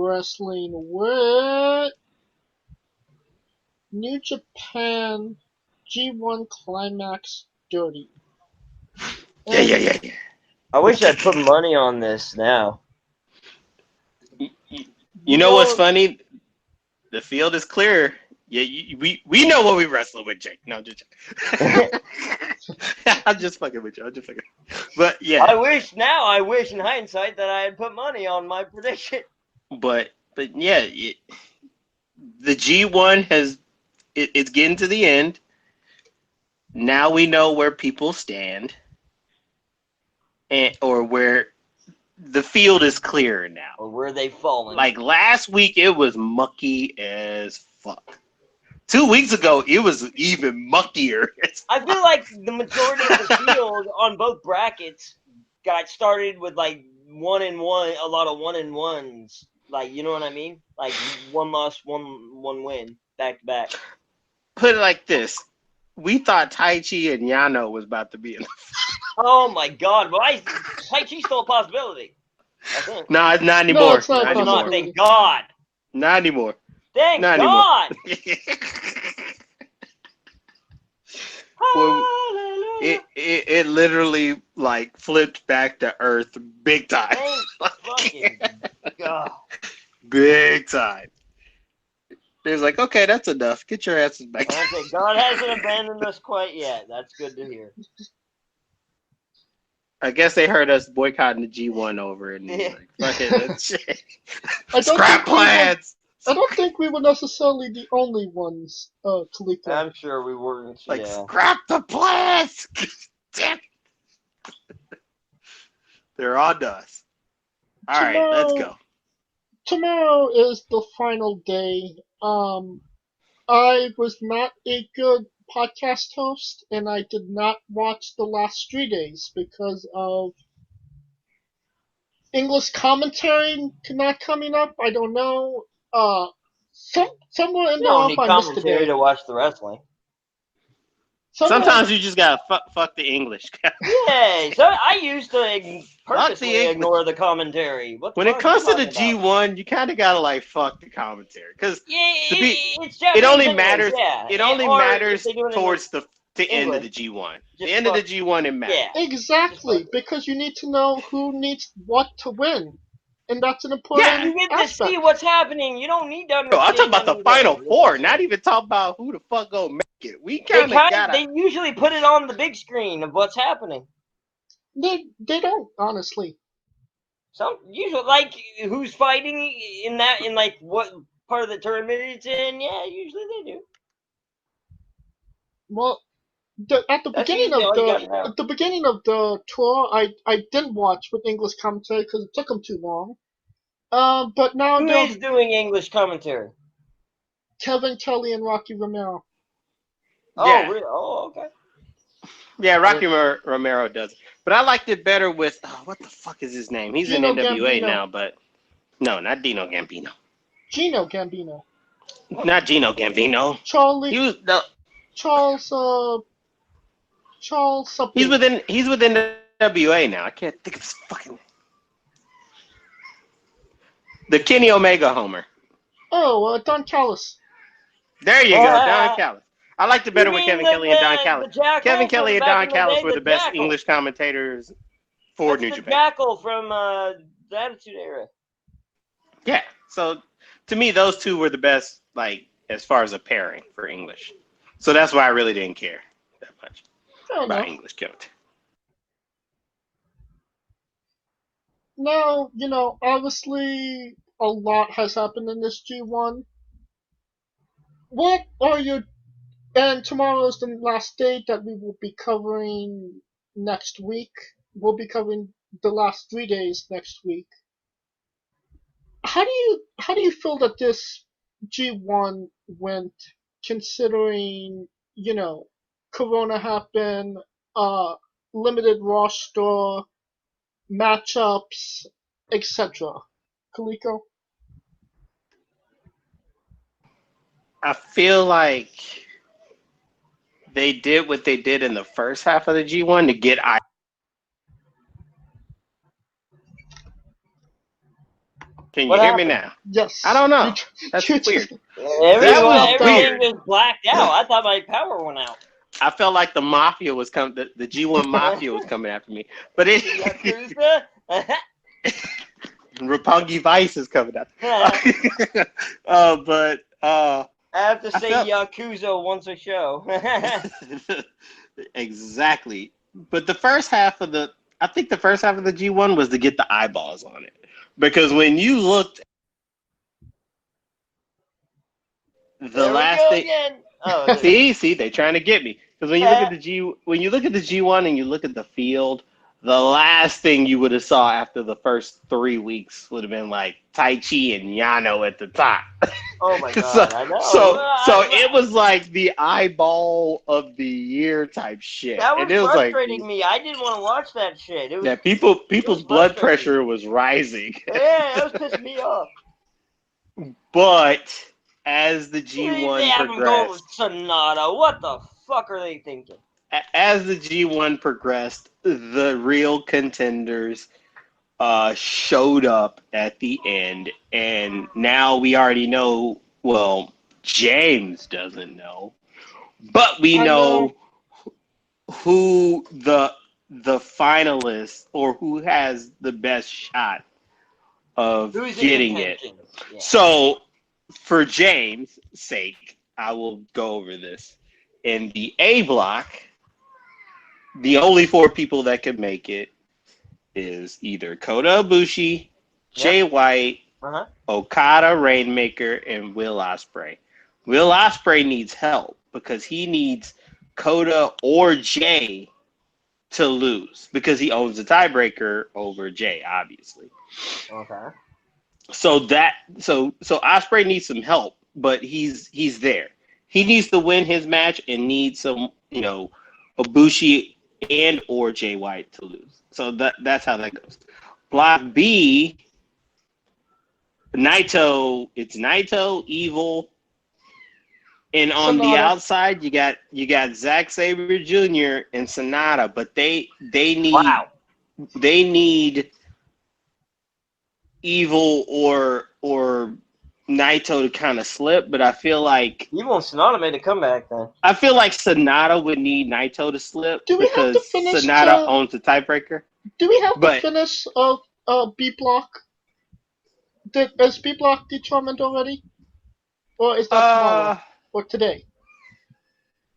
wrestling with New Japan G1 Climax 30. Yeah. I wish I'd put money on this now. You know what's funny? The field is clear. Yeah, we know what we wrestle with, Jake. No, just I'm just fucking with you. But yeah, I wish in hindsight that I had put money on my prediction. But yeah, the G1 it's getting to the end. Now we know where people stand, or where the field is clear now. Or where they've fallen. Like last week, it was mucky as fuck. 2 weeks ago, it was even muckier. I feel like the majority of the field on both brackets got started with like 1-1, a lot of 1-1s. Like, you know what I mean? Like one loss, one win, back to back. Put it like this: we thought Tai Chi and Yano was about to be in. Oh my God! Well, Tai Chi's still a possibility. I think. No, it's not anymore. No, it's not anymore. Thank God. Not anymore. Thank God. Well, it literally like flipped back to earth big time. Thank fucking God. Big time. It was like, okay, that's enough. Get your asses back. Okay, God hasn't abandoned us quite yet. That's good to hear. I guess they heard us boycotting the G1 over and like, fuck it, that's shit. Scrap plans. I don't think we were necessarily the only ones, Kaliko. I'm sure we weren't. Like, yeah. scrap the plans. Damn. They're on us. All right, let's go. Tomorrow is the final day. I was not a good podcast host, and I did not watch the last 3 days because of English commentary not coming up. I don't know. Somewhere in there You don't need I missed a commentary day. to watch the wrestling. Sometimes you just gotta fuck the English. Yeah, so I used to purposely ignore the commentary. When it comes to the G1, you kind of gotta like fuck the commentary because it only matters. Yeah. It only matters towards the end of the G1. The end of the G1 it matters. Yeah. Exactly, because you need to know who needs what to win. And that's an important aspect. You get to see what's happening. You don't need to understand. I'm talking about the Final Four, not even talking about who the fuck gonna make it. We kind of gotta... They usually put it on the big screen of what's happening. They don't, honestly. Some usually like who's fighting in like what part of the tournament it's in. Yeah, usually they do. Well, at the beginning of the tour, I didn't watch with English commentary because it took them too long. But now who is doing English commentary? Kevin Kelly and Rocky Romero. Oh, really? Oh, okay. Yeah, Rocky Romero does. But I liked it better with what the fuck is his name? He's Gino in NWA Gambino. now, but no, not Dino Gambino. Gino Gambino. Not Gino Gambino. Charles something. He's within NWA now. I can't think of his fucking name. The Kenny Omega Homer. Oh, Don Callis. There you go, Don Callis. I liked it better with Kevin Kelly and Don Callis. Kevin Kelly and Don Callis were the best English commentators for New Japan. Jackal from the Attitude Era. Yeah, so to me, those two were the best, like, as far as a pairing for English. So that's why I really didn't care that much about English commentary. Now, obviously a lot has happened in this G1. What are your... And tomorrow is the last day that we will be covering next week. We'll be covering the last 3 days next week. How do you feel that this G1 went, considering, Corona happened, limited roster, matchups, etc.? Kaliko? I feel like they did what they did in the first half of the G1 to get Can you hear me now? Yes. I don't know. That's weird. Everything just blacked out. I thought my power went out. I felt like the mafia was coming. The G1 mafia was coming after me. But it. Roppongi Vice is coming out. But I have to say Yakuza once a show. Exactly. But the first half of the G1 was to get the eyeballs on it. Because when you looked the last thing see, they're trying to get me. Because when you look at the G1 and you look at the field, the last thing you would have saw after the first 3 weeks would have been like Tai Chi and Yano at the top. Oh my god, I know. So it was like the eyeball of the year type shit. That was frustrating me. I didn't want to watch that shit. It was, people's blood pressure was rising. Yeah, that was pissing me off. But as the G1 they have him going with Sonata. What the fuck are they thinking? As the G1 progressed, the real contenders showed up at the end, and now we already know. Well, James doesn't know, but we know who the finalists or who has the best shot of getting it. Yeah. So, for James' sake, I will go over this. In the A block, the only 4 people that can make it is either Kota Ibushi, Jay White, Okada Rainmaker, and Will Ospreay. Will Ospreay needs help because he needs Kota or Jay to lose because he owns the tiebreaker over Jay, obviously. Okay. So Ospreay needs some help, but he's there. He needs to win his match and needs some, Ibushi and or Jay White to lose. So that's how that goes. Block B, Naito. It's Naito, Evil, and on the outside you got Zack Sabre Jr. and Sonata, but they need Evil or Naito to kind of slip, but I feel like Evil and Sonata made a comeback then. I feel like Sonata would need Naito to slip because Sonata owns the tiebreaker. Do we have the finish of B block? Is B block determined already, or is that tomorrow or today?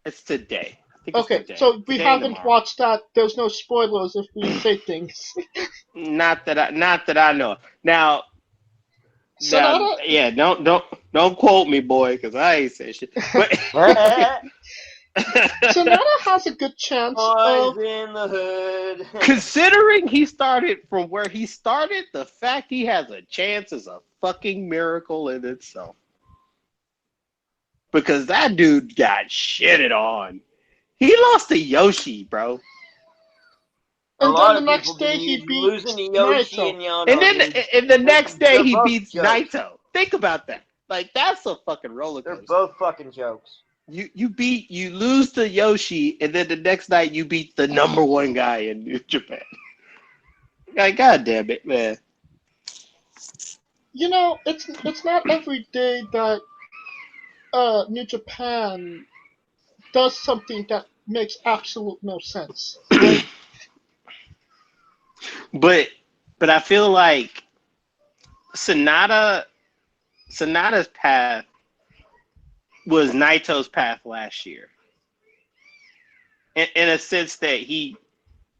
It's today. I think okay, it's today. So we haven't watched that. There's no spoilers if we say things. Not that I know. Now. Sonata? Don't quote me, boy, because I ain't saying shit. But Sonata has a good chance of in the hood. Considering he started from where he started, the fact he has a chance is a fucking miracle in itself. Because that dude got shitted on. He lost to Yoshi, bro. And then the next day he beats Naito. And then the next day he beats Naito. Think about that. Like, that's a fucking roller coaster. They're both fucking jokes. You lose to Yoshi, and then the next night you beat the number 1 guy in New Japan. Like, God damn it, man. It's not every day that New Japan does something that makes absolute no sense. Right? But I feel like Sonata's path was Naito's path last year. In a sense that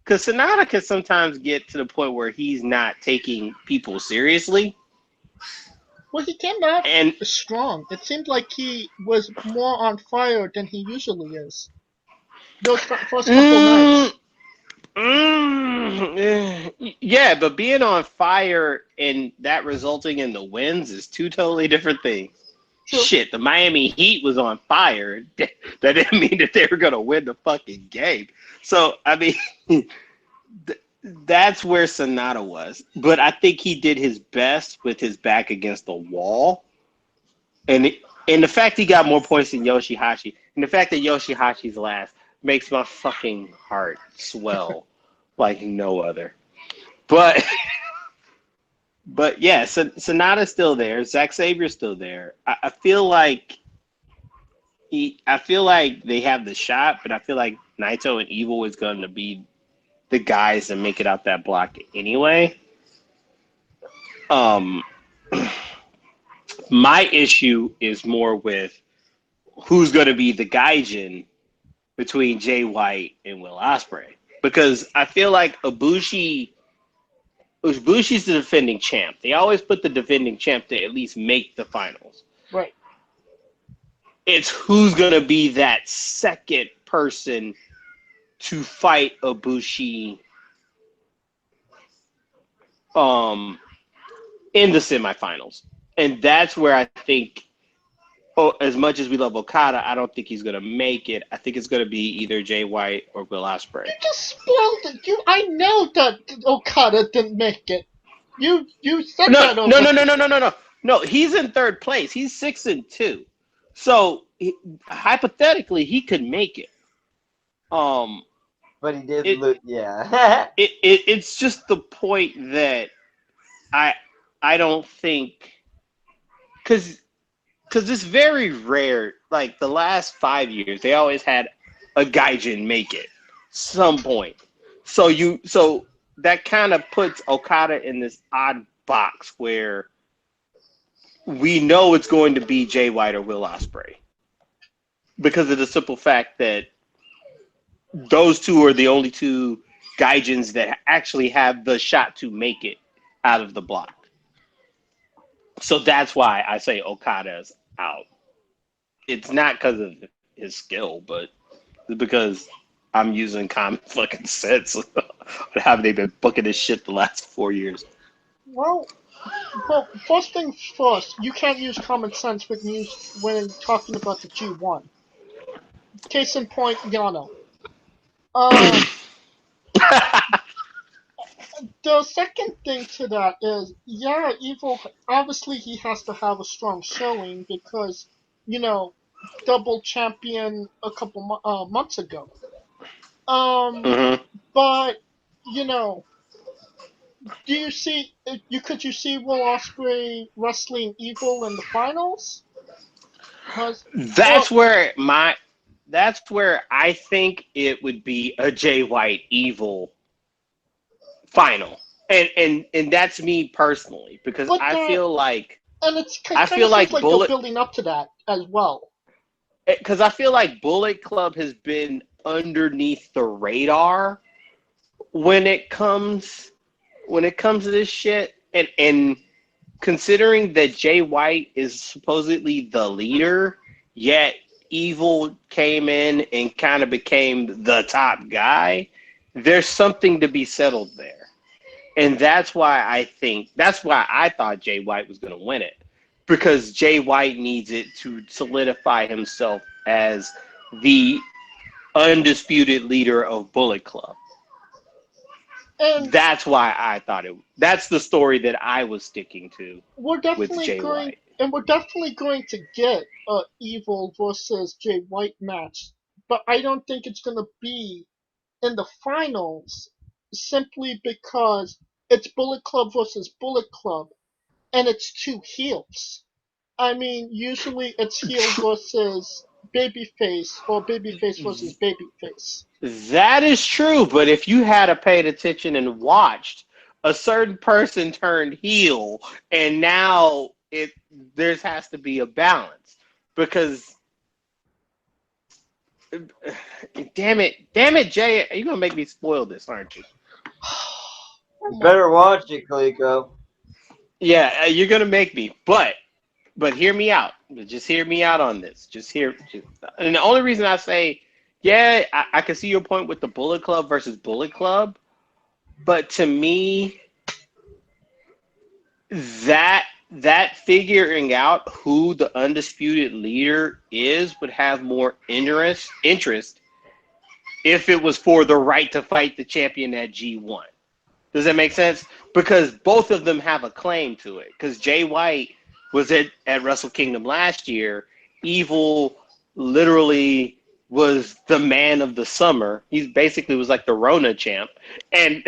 because Sonata can sometimes get to the point where he's not taking people seriously. Well, he came out strong. It seemed like he was more on fire than he usually is. Those first couple nights. Yeah, but being on fire and that resulting in the wins is 2 totally different things. Sure. Shit, the Miami Heat was on fire. That didn't mean that they were going to win the fucking game. So, I mean, that's where Sonata was. But I think he did his best with his back against the wall. And the fact he got more points than Yoshihashi, and the fact that Yoshihashi's last, makes my fucking heart swell like no other. But But yeah, Sonata's still there. Zack Sabrier's still there. I feel like I feel like they have the shot, but I feel like Naito and Evil is going to be the guys that make it out that block anyway. My issue is more with who's going to be the gaijin between Jay White and Will Ospreay, because I feel like Ibushi's the defending champ. They always put the defending champ to at least make the finals. Right. It's who's going to be that second person to fight Ibushi in the semifinals. And that's where I think, as much as we love Okada, I don't think he's going to make it. I think it's going to be either Jay White or Will Ospreay. You just spoiled it. I know that Okada didn't make it. You said that already. No, he's in third place. He's 6-2. So hypothetically, he could make it. But he did look, yeah. It's just the point that I don't think, because it's very rare. Like the last 5 years, they always had a gaijin make it some point. So that kind of puts Okada in this odd box where we know it's going to be Jay White or Will Ospreay, because of the simple fact that those two are the only two gaijins that actually have the shot to make it out of the block. So that's why I say Okada's out. It's not because of his skill, but because I'm using common fucking sense on how they've been booking this shit the last 4 years. Well, first things first, you can't use common sense when talking about the G1. Case in point, Yano. The second thing to that is, yeah, Evil, obviously he has to have a strong showing because, double champion a couple months ago. But, do you see, could you see Will Ospreay wrestling Evil in the finals? That's where I think it would be a Jay White Evil final, and that's me personally, because I feel like, and it's I feel like they're building up to that as well. Because I feel like Bullet Club has been underneath the radar when it comes to this shit, and considering that Jay White is supposedly the leader, yet Evil came in and kind of became the top guy, there's something to be settled there. And that's why I thought Jay White was going to win it, because Jay White needs it to solidify himself as the undisputed leader of Bullet Club. And that's why I thought that's the story that I was sticking to with Jay White. And we're definitely going to get an Evil versus Jay White match, but I don't think it's going to be in the finals, simply because it's Bullet Club versus Bullet Club, and it's two heels. I mean, usually it's heel versus babyface, or babyface versus babyface. That is true, but if you had paid attention and watched, a certain person turned heel, and now there has to be a balance, because damn it, Jay, you're gonna make me spoil this, aren't you? You better watch it, Kaliko. Yeah, you're gonna make me, but hear me out. Just hear me out on this. And the only reason I say, yeah, I can see your point with the Bullet Club versus Bullet Club, but to me, that figuring out who the undisputed leader is would have more interest if it was for the right to fight the champion at G1. Does that make sense? Because both of them have a claim to it. Because Jay White was at Wrestle Kingdom last year. Evil literally was the man of the summer. He basically was like the Rona champ. And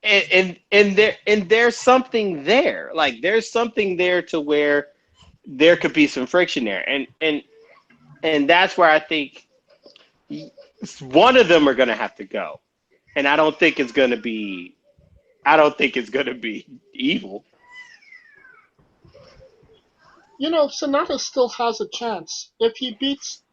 there's something there. Like there's something there to where there could be some friction there, and that's where I think one of them are going to have to go, and I don't think it's going to be. I don't think it's going to be evil. Sonata still has a chance. If he beats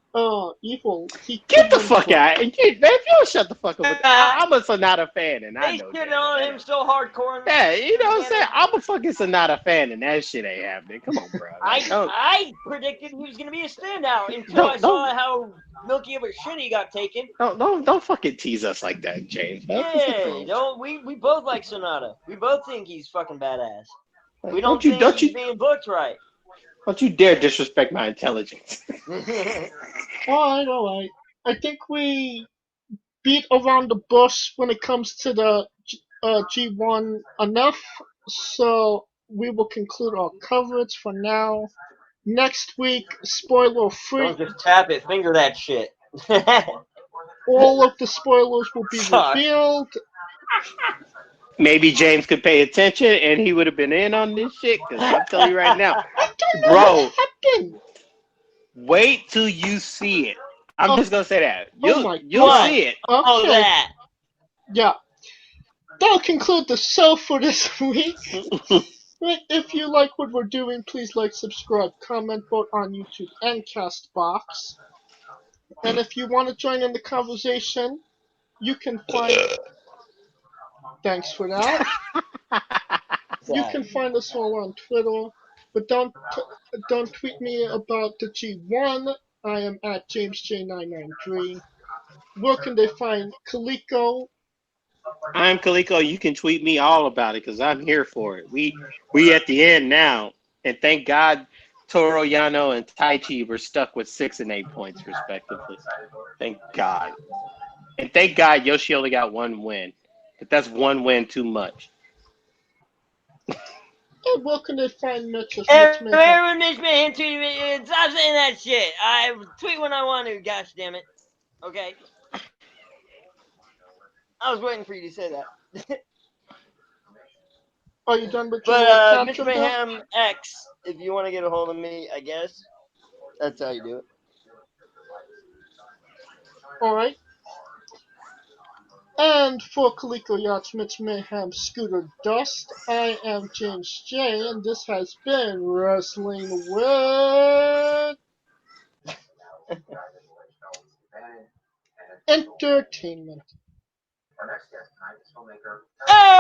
Evil, he Get could the win the fuck belt. out! If you don't shut the fuck up, I'm a Sonata fan, and I They know shit that. on him so hardcore. Yeah, you know what I'm saying? I'm a fucking Sonata fan, and that shit ain't happening. Come on, bro. Like, I predicted he was gonna be a standout until I don't saw how milky of a shit he got taken. don't fucking tease us like that, James. Yeah, don't we both like Sonata. We both think he's fucking badass. We Don't think you he's being booked right. don't you dare disrespect my intelligence. All right. I think we beat around the bush when it comes to the G1 enough, so we will conclude our coverage for now. Next week, spoiler free, Don't just tap it, finger that shit. all of the spoilers will be Fuck. revealed. Maybe James could pay attention, and he would have been in on this shit. Because I'm telling you right now, I don't know bro, what happened. wait till you see it. I'm just gonna say that my you'll God. see it. Oh, Okay, that. yeah. That'll conclude the show for this week. Right, if you like what we're doing, please like, subscribe, comment, vote on YouTube and Castbox. And if you want to join in the conversation, you can find. Thanks for that. You can find us all on Twitter, but don't tweet me about the G1. I am at JamesJ993. Where can they find Kaliko? I'm Kaliko. You can tweet me all about it because I'm here for it. We at the end now, and thank God Toro Yano and Taichi were stuck with 6 and 8 points respectively. Thank God, and thank God Yoshi only got one win, but that's one win too much. And where can they find Mitch? Everyone Mitch Mayhem tweet me. Stop saying that shit. I tweet when I want to. Gosh damn it. Okay. I was waiting for you to say that. Are you done with your But Mitch tantrum there? Mayhem X, if you want to get a hold of me, I guess that's how you do it. Alright. And for Kaliko Yachts, Mitch Mayhem, Scooter Dust, I am James J, and this has been Wrestling with Entertainment. Oh!